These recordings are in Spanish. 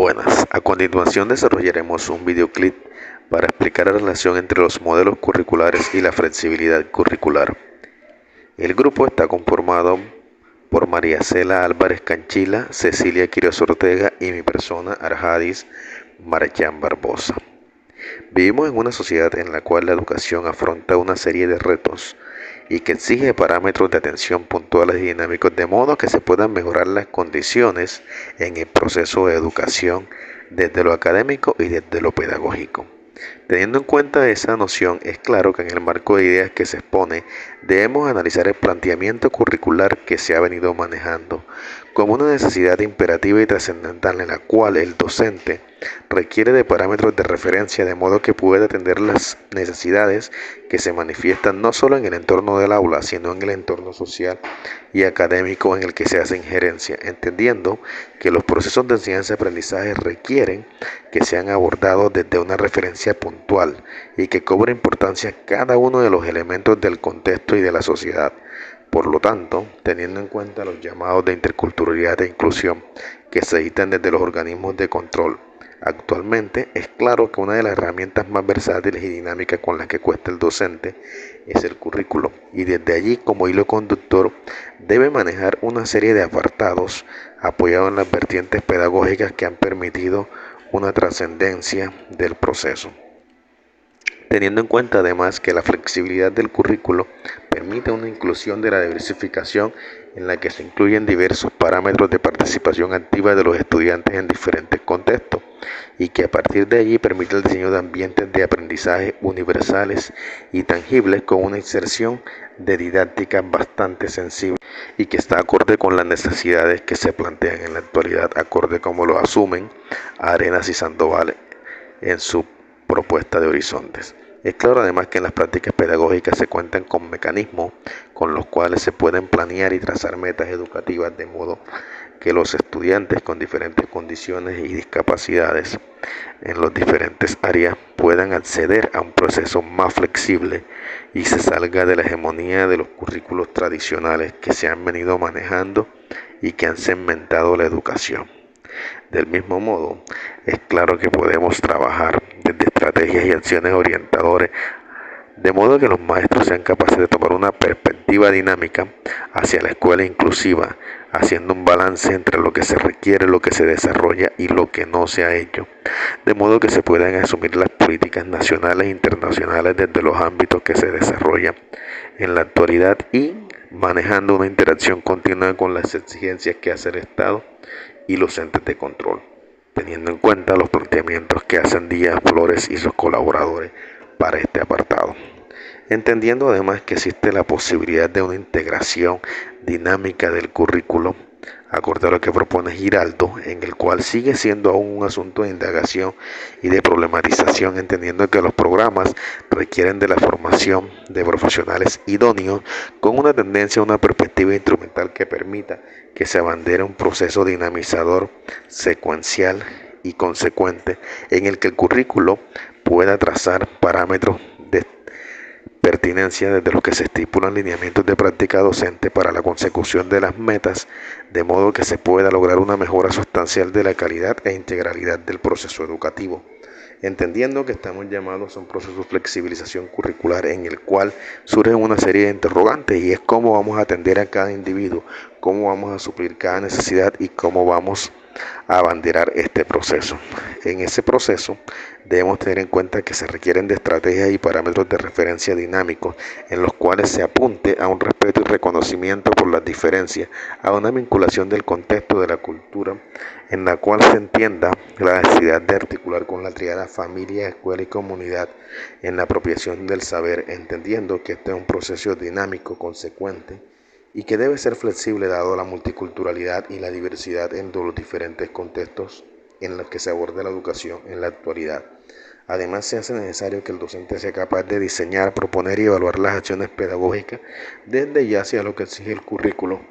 Buenas, a continuación desarrollaremos un videoclip para explicar la relación entre los modelos curriculares y la flexibilidad curricular. El grupo está conformado por María Cela Álvarez Canchila, Cecilia Quiroz Ortega y mi persona Arjadis Marchán Barbosa. Vivimos en una sociedad en la cual la educación afronta una serie de retos y que exige parámetros de atención puntuales y dinámicos de modo que se puedan mejorar las condiciones en el proceso de educación desde lo académico y desde lo pedagógico. Teniendo en cuenta esa noción, es claro que en el marco de ideas que se expone, debemos analizar el planteamiento curricular que se ha venido manejando como una necesidad imperativa y trascendental en la cual el docente requiere de parámetros de referencia de modo que pueda atender las necesidades que se manifiestan no solo en el entorno del aula, sino en el entorno social y académico en el que se hace injerencia, entendiendo que los procesos de enseñanza-aprendizaje requieren que sean abordados desde una referencia puntual y que cobre importancia cada uno de los elementos del contexto y de la sociedad. Por lo tanto, teniendo en cuenta los llamados de interculturalidad e inclusión que se dictan desde los organismos de control, actualmente es claro que una de las herramientas más versátiles y dinámicas con las que cuesta el docente es el currículo, y desde allí como hilo conductor debe manejar una serie de apartados apoyados en las vertientes pedagógicas que han permitido una trascendencia del proceso. Teniendo en cuenta además que la flexibilidad del currículo permite una inclusión de la diversificación en la que se incluyen diversos parámetros de participación activa de los estudiantes en diferentes contextos y que a partir de allí permite el diseño de ambientes de aprendizaje universales y tangibles con una inserción de didáctica bastante sensible y que está acorde con las necesidades que se plantean en la actualidad, acorde como lo asumen Arenas y Sandoval en su propuesta de horizontes. Es claro además que en las prácticas pedagógicas se cuentan con mecanismos con los cuales se pueden planear y trazar metas educativas de modo que los estudiantes con diferentes condiciones y discapacidades en las diferentes áreas puedan acceder a un proceso más flexible y se salga de la hegemonía de los currículos tradicionales que se han venido manejando y que han segmentado la educación. Del mismo modo, es claro que podemos trabajar desde estrategias y acciones orientadoras, de modo que los maestros sean capaces de tomar una perspectiva dinámica hacia la escuela inclusiva, haciendo un balance entre lo que se requiere, lo que se desarrolla y lo que no se ha hecho, de modo que se puedan asumir las políticas nacionales e internacionales desde los ámbitos que se desarrollan en la actualidad y manejando una interacción continua con las exigencias que hace el Estado y los entes de control, teniendo en cuenta los planteamientos que hacen Díaz Flores y sus colaboradores para este apartado. Entendiendo además que existe la posibilidad de una integración dinámica del currículo, acorde a lo que propone Giraldo, en el cual sigue siendo aún un asunto de indagación y de problematización, entendiendo que los programas requieren de la formación de profesionales idóneos con una tendencia a una perspectiva instrumental que permita que se abandere un proceso dinamizador, secuencial y consecuente, en el que el currículo pueda trazar parámetros de pertinencia desde los que se estipulan lineamientos de práctica docente para la consecución de las metas, de modo que se pueda lograr una mejora sustancial de la calidad e integralidad del proceso educativo. Entendiendo que estamos llamados a un proceso de flexibilización curricular en el cual surgen una serie de interrogantes y es cómo vamos a atender a cada individuo, cómo vamos a suplir cada necesidad y cómo vamos a abanderar este proceso. En ese proceso debemos tener en cuenta que se requieren de estrategias y parámetros de referencia dinámicos en los cuales se apunte a un respeto y reconocimiento por las diferencias, a una vinculación del contexto de la cultura en la cual se entienda la necesidad de articular con la triada familia, escuela y comunidad en la apropiación del saber, entendiendo que este es un proceso dinámico, consecuente y que debe ser flexible dado la multiculturalidad y la diversidad en los diferentes contextos en los que se aborda la educación en la actualidad. Además, se hace necesario que el docente sea capaz de diseñar, proponer y evaluar las acciones pedagógicas desde ya hacia lo que exige el currículo,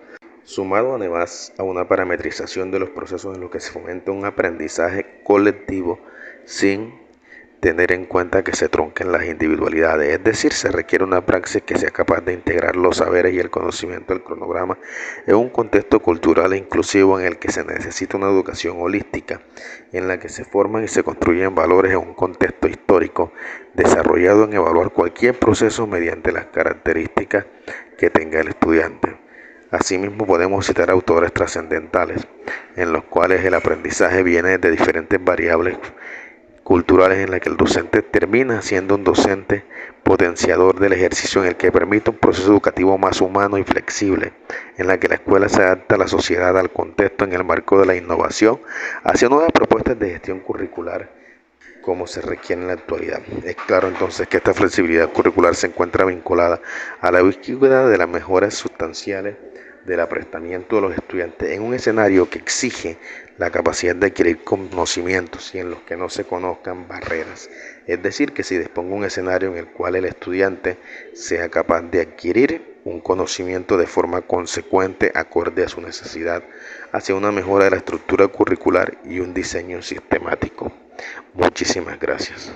sumado además a una parametrización de los procesos en los que se fomenta un aprendizaje colectivo sin tener en cuenta que se trunquen las individualidades, es decir, se requiere una praxis que sea capaz de integrar los saberes y el conocimiento del cronograma en un contexto cultural e inclusivo en el que se necesita una educación holística, en la que se forman y se construyen valores en un contexto histórico, desarrollado en evaluar cualquier proceso mediante las características que tenga el estudiante. Asimismo, podemos citar autores trascendentales, en los cuales el aprendizaje viene de diferentes variables culturales en las que el docente termina siendo un docente potenciador del ejercicio en el que permite un proceso educativo más humano y flexible, en la que la escuela se adapta a la sociedad, al contexto en el marco de la innovación, hacia nuevas propuestas de gestión curricular como se requiere en la actualidad. Es claro entonces que esta flexibilidad curricular se encuentra vinculada a la búsqueda de las mejoras sustanciales del aprestamiento de los estudiantes en un escenario que exige la capacidad de adquirir conocimientos y en los que no se conozcan barreras. Es decir, que se disponga un escenario en el cual el estudiante sea capaz de adquirir un conocimiento de forma consecuente, acorde a su necesidad, hacia una mejora de la estructura curricular y un diseño sistemático. Muchísimas gracias.